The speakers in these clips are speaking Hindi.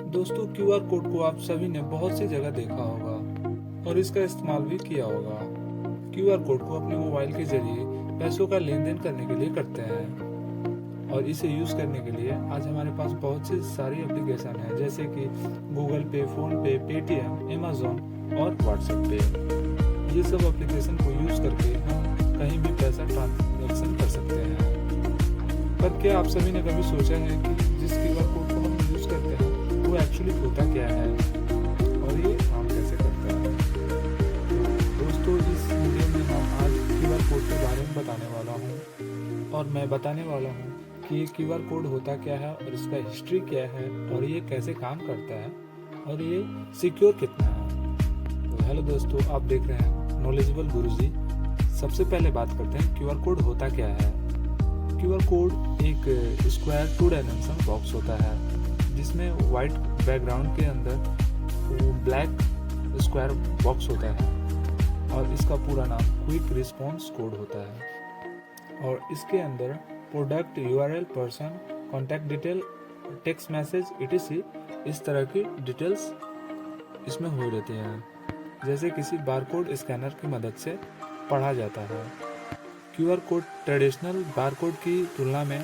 दोस्तों क्यूआर कोड को आप सभी ने बहुत सी जगह देखा होगा और इसका इस्तेमाल भी किया होगा। क्यूआर कोड को अपने मोबाइल के जरिए पैसों का लेन देन करने के लिए करते हैं और इसे यूज करने के लिए आज हमारे पास बहुत सी सारी एप्लीकेशन है, जैसे कि गूगल पे, फोन पे, पेटीएम, अमेजोन और व्हाट्सएप पे। ये सब एप्लीकेशन को यूज करके हम कहीं भी पैसा ट्रांजैक्शन कर सकते हैं। पर क्या आप सभी ने कभी सोचा है कि जिस क्यूआर कोड को हम यूज करते हैं वो एक्चुअली होता क्या है और ये काम कैसे करता है? दोस्तों इस वीडियो में हम आज क्यूआर कोड के बारे में बताने वाला हूँ और मैं बताने वाला हूँ कि ये क्यूआर कोड होता क्या है और इसका हिस्ट्री क्या है और ये कैसे काम करता है और ये सिक्योर कितना है। तो हेलो दोस्तों, आप देख रहे हैं नॉलेजेबल गुरुजी। सबसे पहले बात करते हैं क्यूआर कोड होता क्या है। क्यूआर कोड एक स्क्वायर 2 डायमेंशन बॉक्स होता है जिसमें वाइट बैकग्राउंड के अंदर ब्लैक स्क्वायर बॉक्स होता है और इसका पूरा नाम क्विक रिस्पॉन्स कोड होता है और इसके अंदर product, URL, person, contact detail, text message etc इस तरह की डिटेल्स इसमें हो रहती हैं, जैसे किसी बारकोड स्कैनर की मदद से पढ़ा जाता है। क्यूआर कोड ट्रेडिशनल बारकोड की तुलना में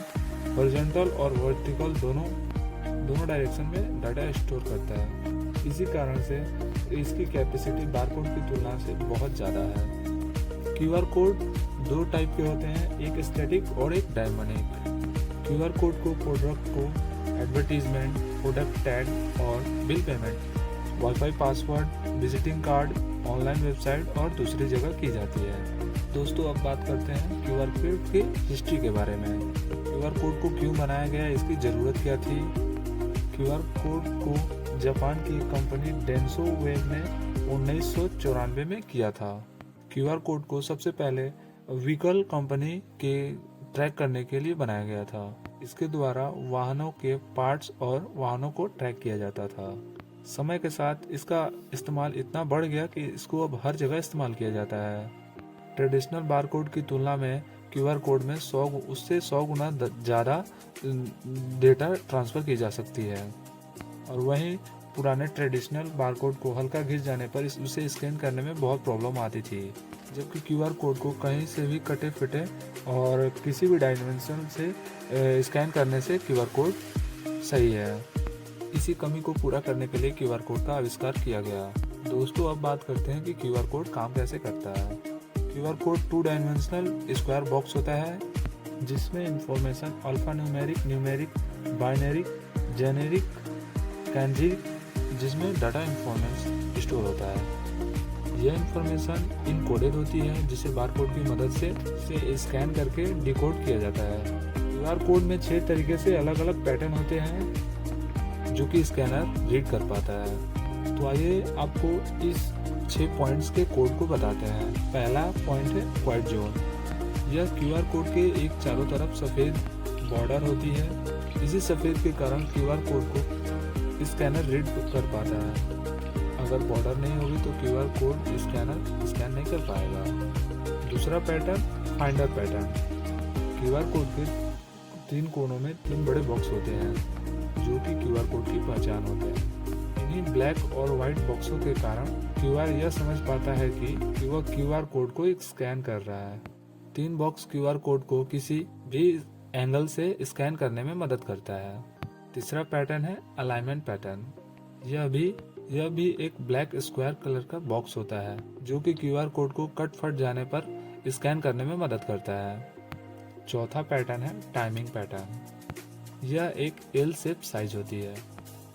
हॉरिजॉन्टल और वर्टिकल दोनों डायरेक्शन में डाटा स्टोर करता है। इसी कारण से इसकी कैपेसिटी बारकोड की तुलना से बहुत ज़्यादा है। क्यूआर कोड 2 टाइप के होते हैं, एक स्टैटिक और एक डायनामिक। क्यूआर कोड को प्रोडक्ट को एडवर्टीजमेंट, प्रोडक्ट टैग और bill payment, wifi password, visiting card, online website और दूसरी जगह की जाती है। दोस्तों अब बात करते हैं क्यूआर कोड की हिस्ट्री के बारे में। क्यूआर कोड को क्यों बनाया गया, इसकी ज़रूरत क्या थी। क्यूआर कोड को जापान की कंपनी डेंसो वेब ने 1994 में किया था। क्यूआर कोड को सबसे पहले व्हीकल कंपनी के ट्रैक करने के लिए बनाया गया था। इसके द्वारा वाहनों के पार्ट्स और वाहनों को ट्रैक किया जाता था। समय के साथ इसका इस्तेमाल इतना बढ़ गया कि इसको अब हर जगह इस्तेमाल किया जाता है। ट्रेडिशनल बारकोड की तुलना में क्यूआर कोड में 100 गुना ज़्यादा डेटा ट्रांसफ़र की जा सकती है और वहीं पुराने ट्रेडिशनल बारकोड को हल्का घिस जाने पर उसे स्कैन करने में बहुत प्रॉब्लम आती थी, जबकि क्यूआर कोड को कहीं से भी कटे फिटे और किसी भी डायमेंशन से स्कैन करने से क्यूआर कोड सही है। इसी कमी को पूरा करने के लिए क्यूआर कोड का आविष्कार किया गया। दोस्तों अब बात करते हैं कि क्यूआर कोड काम कैसे करता है। QR code 2 dimensional square box होता है जिसमें information alpha numeric, binary, generic, कैंजी जिसमें डाटा इंफॉर्मेशन स्टोर होता है। यह इंफॉर्मेशन इनकोडेड होती है जिसे बारकोड की मदद से स्कैन करके डिकोड किया जाता है। क्यूआर कोड में 6 तरीके से अलग अलग पैटर्न होते हैं जो कि स्कैनर रीड कर पाता है। तो आइए आपको इस 6 पॉइंट्स के कोड को बताते हैं। पहला पॉइंट है क्वाइट जोन। यह क्यूआर कोड के एक चारों तरफ सफ़ेद बॉर्डर होती है। इसी सफ़ेद के कारण क्यूआर कोड को स्कैनर रीड कर पाता है। अगर बॉर्डर नहीं होगी तो क्यूआर कोड स्कैनर स्कैन नहीं कर पाएगा। दूसरा pattern finder pattern. QR code के 3 कोनों में 3 बड़े बॉक्स होते हैं जो कि क्यूआर कोड की पहचान होते हैं। इन्हीं ब्लैक और व्हाइट बॉक्सों के कारण क्यूआर यह समझ पाता है कि वह क्यूआर कोड को स्कैन कर रहा है। 3 बॉक्स क्यूआर कोड को किसी भी एंगल से स्कैन करने में मदद करता है। तीसरा पैटर्न है अलाइनमेंट पैटर्न। यह भी एक ब्लैक स्क्वायर कलर का बॉक्स होता है जो कि क्यूआर कोड को कट फट जाने पर स्कैन करने में मदद करता है। चौथा पैटर्न है टाइमिंग पैटर्न। यह एक एल शेप साइज होती है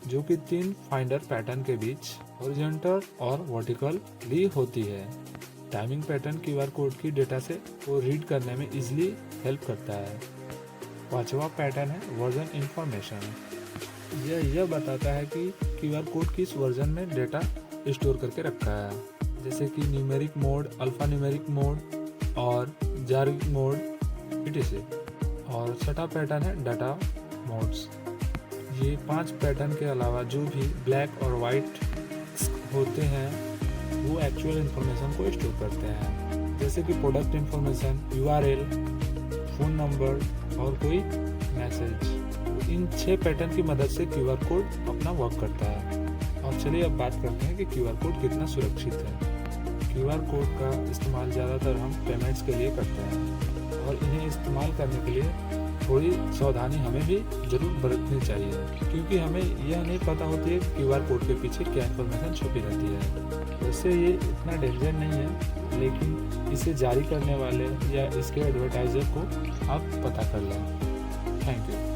जो कि 3 फाइंडर पैटर्न के बीच हॉरिजॉन्टल और वर्टिकल ली होती है। टाइमिंग पैटर्न क्यूआर कोड की डेटा से को रीड करने में इजीली हेल्प करता है। पांचवा पैटर्न है वर्जन इंफॉर्मेशन। यह बताता है कि क्यूआर कोड किस वर्जन में डेटा स्टोर करके रखा है, जैसे कि numeric mode, alpha numeric mode और जारिक मोड etc। और छठा पैटर्न है डाटा मोड्स। ये 5 पैटर्न के अलावा जो भी ब्लैक और वाइट होते हैं वो एक्चुअल इंफॉर्मेशन को स्टोर करते हैं, जैसे कि product information, URL, phone number और कोई मैसेज। इन 6 पैटर्न की मदद से QR कोड अपना वर्क करता है। और चलिए अब बात करते हैं कि QR कोड कितना सुरक्षित है। QR कोड का इस्तेमाल ज़्यादातर हम पेमेंट्स के लिए करते हैं और इन्हें इस्तेमाल करने के लिए थोड़ी सावधानी हमें भी ज़रूर बरतनी चाहिए, क्योंकि हमें यह नहीं पता होती है कि QR कोड के पीछे क्या इन्फॉर्मेशन छुपी रहती है। वैसे ये इतना डेंजर नहीं है, लेकिन इसे जारी करने वाले या इसके एडवर्टाइज़र को आप पता कर लें। Thank you.